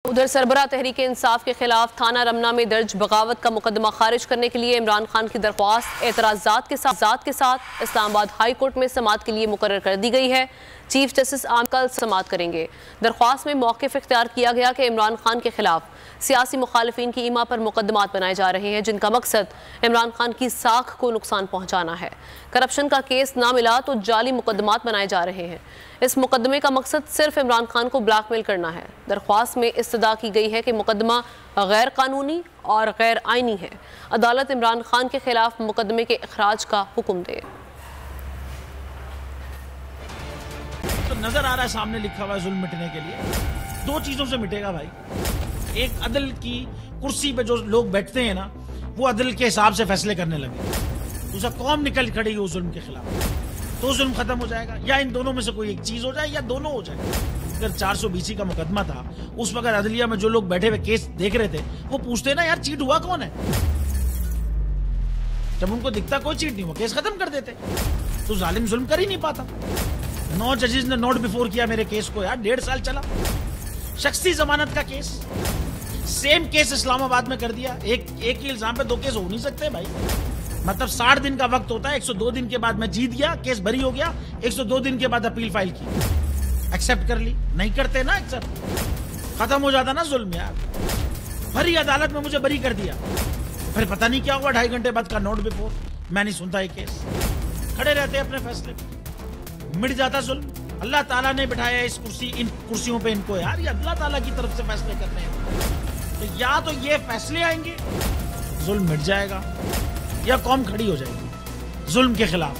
उधर सरबराह तहरीक इंसाफ के खिलाफ थाना रमना में दर्ज बगावत का मुकदमा खारिज करने के लिए इमरान खान की दरख्वास्त एतराज़ात के साथ इस्लामाबाद हाई कोर्ट में समाअत के लिए मुकर्रर कर दी गई है। चीफ जस्टिस आम कल समाअत करेंगे। दरख्वास्त में मौक़िफ़ इख्तियार किया गया कि इमरान खान के खिलाफ सियासी मुखालिफिन की ईमा पर मुकदमात बनाए जा रहे हैं जिनका मकसद इमरान खान की साख को नुकसान पहुँचाना है। करप्शन का केस ना मिला तो जाली मुकदमात बनाए जा रहे हैं। इस मुकदमे का मकसद सिर्फ इमरान खान को ब्लैकमेल करना है। दरख्वास्त में इस्तदा की गई है कि मुकदमा गैर कानूनी और गैर आइनी है। अदालत इमरान खान के खिलाफ मुकदमे के इखराज का हुक्म दे। तो नजर आ रहा है सामने लिखा हुआ है जुल्म मिटने के लिए। दो चीजों से मिटेगा भाई, एक अदल की कुर्सी पे जो लोग बैठते हैं ना, वो अदल के हिसाब से फैसले करने लगे। दूसरा कौम निकल खड़ी उस जुल्म के खिलाफ, तो जुल्म खत्म हो जाएगा। या इन दोनों में से कोई एक चीज हो जाए या दोनों हो जाए। अगर 420 का मुकदमा था, उस वक्त अदलिया में जो लोग बैठे हुए केस देख रहे थे वो पूछते ना, यार चीट हुआ कौन है। जब उनको दिखता कोई चीट नहीं हुआ, केस खत्म कर देते। तो जालिम जुल्म कर ही नहीं पाता। 9 जजेस ने नोट बिफोर किया मेरे केस को, यार 1.5 साल चला। शख्सी जमानत का केस, सेम केस इस्लामाबाद में कर दिया। एक ही इल्जाम पे 2 केस हो नहीं सकते भाई। मतलब 60 दिन का वक्त होता है। 102 दिन के बाद मैं जीत गया, केस बरी हो गया। 102 दिन के बाद अपील फाइल की, एक्सेप्ट कर ली। नहीं करते ना एक्सेप्ट, खत्म हो जाता ना जुल्म यार। भरी अदालत में मुझे बरी कर दिया, फिर पता नहीं क्या हुआ 2.5 घंटे बाद का नोट बिफोर। मैं नहीं सुनता ये केस, खड़े रहते अपने फैसले पे, मिट जाता जुल्म। अल्लाह ताला ने बिठाया इन कुर्सियों पे इनको यार, ये अल्लाह ताला की तरफ से फैसले करने हैं। तो या तो ये फैसले आएंगे, जुल्म मिट जाएगा, या कौम खड़ी हो जाएगी जुल्म के खिलाफ।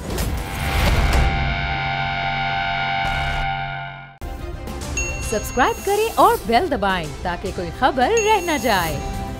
सब्सक्राइब करें और बेल दबाएं ताकि कोई खबर रह न जाए।